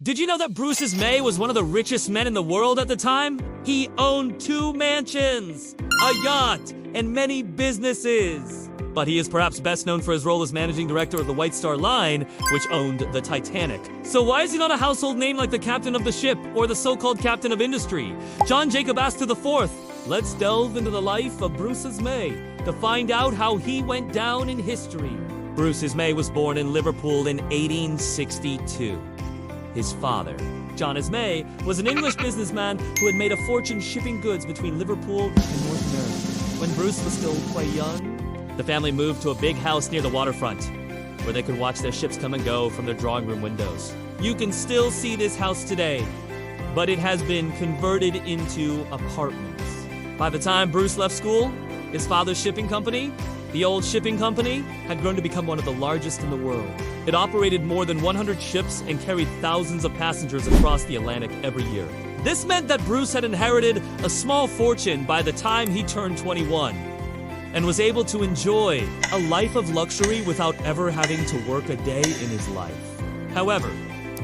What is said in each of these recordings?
Did you know that Bruce Ismay was one of the richest men in the world at the time? He owned 2 mansions, a yacht, and many businesses. But he is perhaps best known for his role as managing director of the White Star Line, which owned the Titanic. So why is he not a household name like the captain of the ship or the so-called captain of industry, John Jacob Astor IV? Let's delve into the life of Bruce Ismay to find out how he went down in history. Bruce Ismay was born in Liverpool in 1862. His father, John Ismay, was an English businessman who had made a fortune shipping goods between Liverpool and North America. When Bruce was still quite young, the family moved to a big house near the waterfront, where they could watch their ships come and go from their drawing room windows. You can still see this house today, but it has been converted into apartments. By the time Bruce left school, his father's shipping company, the old shipping company, had grown to become one of the largest in the world. It operated more than 100 ships and carried thousands of passengers across the Atlantic every year. This meant that Bruce had inherited a small fortune by the time he turned 21 and was able to enjoy a life of luxury without ever having to work a day in his life. However,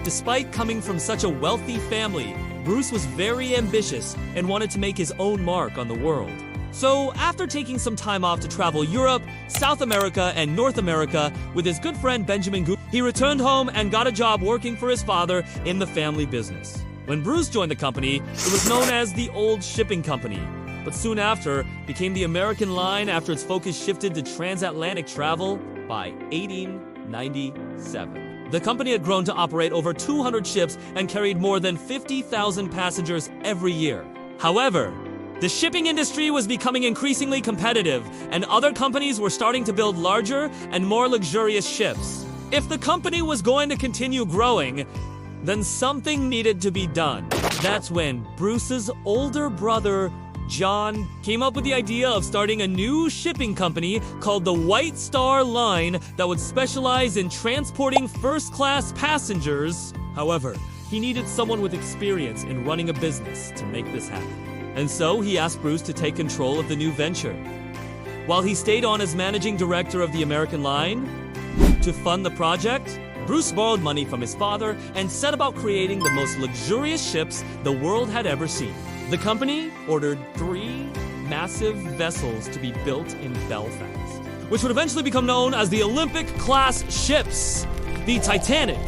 despite coming from such a wealthy family, Bruce was very ambitious and wanted to make his own mark on the world. So, after taking some time off to travel Europe, South America, and North America with his good friend Benjamin Gould, he returned home and got a job working for his father in the family business. When Bruce joined the company, it was known as the Old Shipping Company, but soon after became the American Line after its focus shifted to transatlantic travel by 1897. The company had grown to operate over 200 ships and carried more than 50,000 passengers every year. However, the shipping industry was becoming increasingly competitive, and other companies were starting to build larger and more luxurious ships. If the company was going to continue growing, then something needed to be done. That's when Bruce's older brother, John, came up with the idea of starting a new shipping company called the White Star Line that would specialize in transporting first-class passengers. However, he needed someone with experience in running a business to make this happen. And so he asked Bruce to take control of the new venture. While he stayed on as managing director of the American Line, to fund the project, Bruce borrowed money from his father and set about creating the most luxurious ships the world had ever seen. The company ordered 3 massive vessels to be built in Belfast, which would eventually become known as the Olympic-class ships: the Titanic,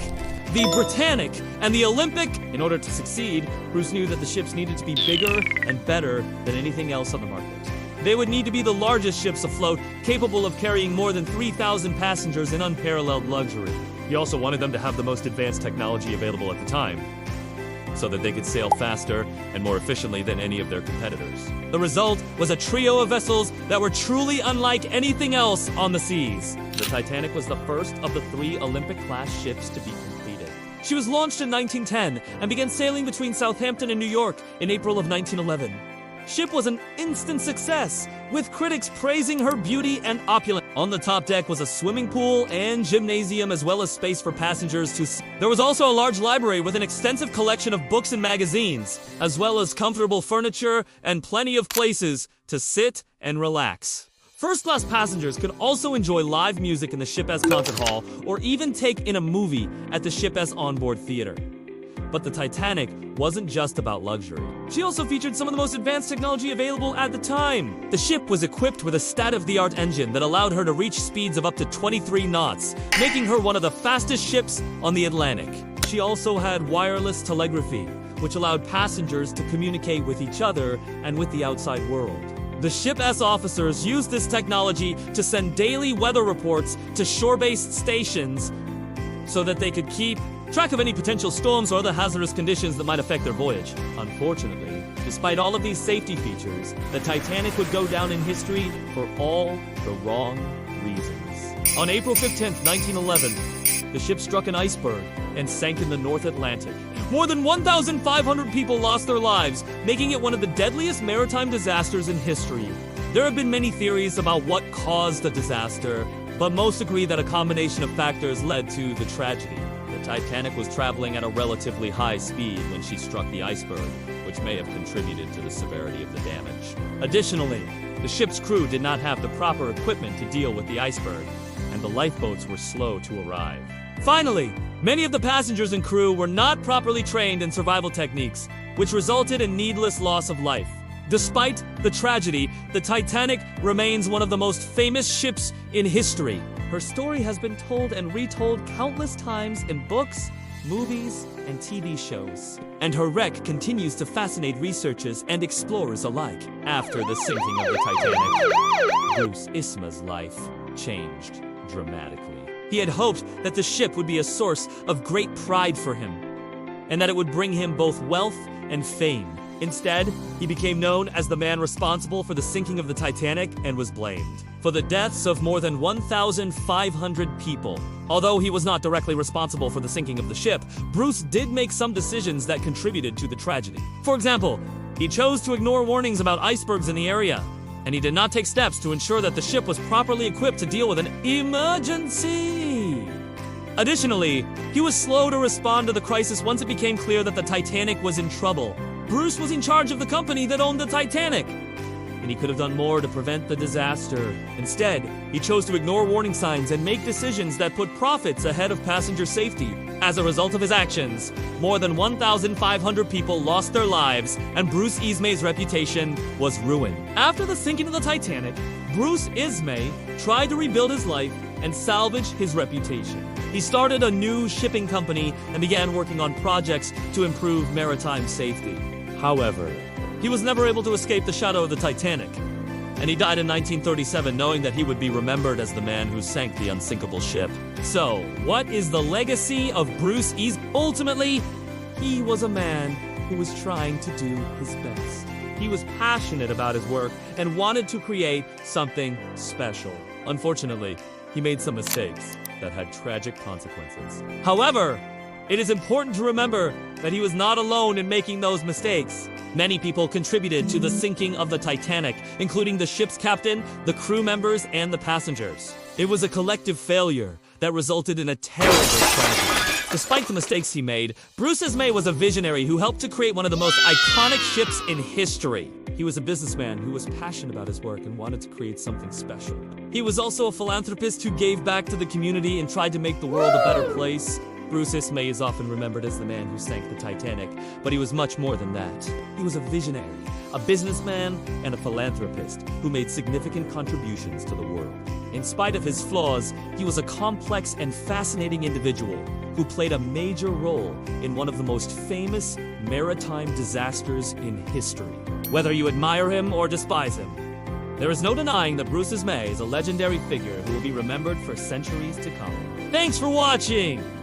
the Britannic, and the Olympic. In order to succeed, Bruce knew that the ships needed to be bigger and better than anything else on the market. They would need to be the largest ships afloat, capable of carrying more than 3,000 passengers in unparalleled luxury. He also wanted them to have the most advanced technology available at the time, so that they could sail faster and more efficiently than any of their competitors. The result was a trio of vessels that were truly unlike anything else on the seas. The Titanic was the first of the 3 Olympic-class ships to be completed. She was launched in 1910 and began sailing between Southampton and New York in April of 1911. Ship was an instant success, with critics praising her beauty and opulence. On the top deck was a swimming pool and gymnasium, as well as space for passengers to There was also a large library with an extensive collection of books and magazines, as well as comfortable furniture and plenty of places to sit and relax. First-class passengers could also enjoy live music in the Ship S concert hall, or even take in a movie at the Ship S onboard theater. But the Titanic wasn't just about luxury. She also featured some of the most advanced technology available at the time. The ship was equipped with a state-of-the-art engine that allowed her to reach speeds of up to 23 knots, making her one of the fastest ships on the Atlantic. She also had wireless telegraphy, which allowed passengers to communicate with each other and with the outside world. The Ship S officers used this technology to send daily weather reports to shore-based stations so that they could keep track of any potential storms or other hazardous conditions that might affect their voyage. Unfortunately, despite all of these safety features, the Titanic would go down in history for all the wrong reasons. On April 15, 1911, the ship struck an iceberg and sank in the North Atlantic. More than 1,500 people lost their lives, making it one of the deadliest maritime disasters in history. There have been many theories about what caused the disaster, but most agree that a combination of factors led to the tragedy. The Titanic was traveling at a relatively high speed when she struck the iceberg, which may have contributed to the severity of the damage. Additionally, the ship's crew did not have the proper equipment to deal with the iceberg, and the lifeboats were slow to arrive. Finally, many of the passengers and crew were not properly trained in survival techniques, which resulted in needless loss of life. Despite the tragedy, the Titanic remains one of the most famous ships in history. Her story has been told and retold countless times in books, movies, and TV shows. And her wreck continues to fascinate researchers and explorers alike. After the sinking of the Titanic, Bruce Ismay's life changed dramatically. He had hoped that the ship would be a source of great pride for him, and that it would bring him both wealth and fame. Instead, he became known as the man responsible for the sinking of the Titanic and was blamed for the deaths of more than 1,500 people. Although he was not directly responsible for the sinking of the ship, Bruce did make some decisions that contributed to the tragedy. For example, he chose to ignore warnings about icebergs in the area, and he did not take steps to ensure that the ship was properly equipped to deal with an emergency. Additionally, he was slow to respond to the crisis once it became clear that the Titanic was in trouble. Bruce was in charge of the company that owned the Titanic, and he could have done more to prevent the disaster. Instead, he chose to ignore warning signs and make decisions that put profits ahead of passenger safety. As a result of his actions, more than 1,500 people lost their lives, and Bruce Ismay's reputation was ruined. After the sinking of the Titanic, Bruce Ismay tried to rebuild his life and salvage his reputation. He started a new shipping company and began working on projects to improve maritime safety. However, he was never able to escape the shadow of the Titanic, and he died in 1937 knowing that he would be remembered as the man who sank the unsinkable ship. So, what is the legacy of Bruce Ismay? Ultimately, he was a man who was trying to do his best. He was passionate about his work and wanted to create something special. Unfortunately, he made some mistakes that had tragic consequences. However, it is important to remember that he was not alone in making those mistakes. Many people contributed to the sinking of the Titanic, including the ship's captain, the crew members, and the passengers. It was a collective failure that resulted in a terrible tragedy. Despite the mistakes he made, Bruce Ismay was a visionary who helped to create one of the most iconic ships in history. He was a businessman who was passionate about his work and wanted to create something special. He was also a philanthropist who gave back to the community and tried to make the world a better place. Bruce Ismay is often remembered as the man who sank the Titanic, but he was much more than that. He was a visionary, a businessman, and a philanthropist who made significant contributions to the world. In spite of his flaws, he was a complex and fascinating individual who played a major role in one of the most famous maritime disasters in history. Whether you admire him or despise him, there is no denying that Bruce Ismay is a legendary figure who will be remembered for centuries to come. Thanks for watching!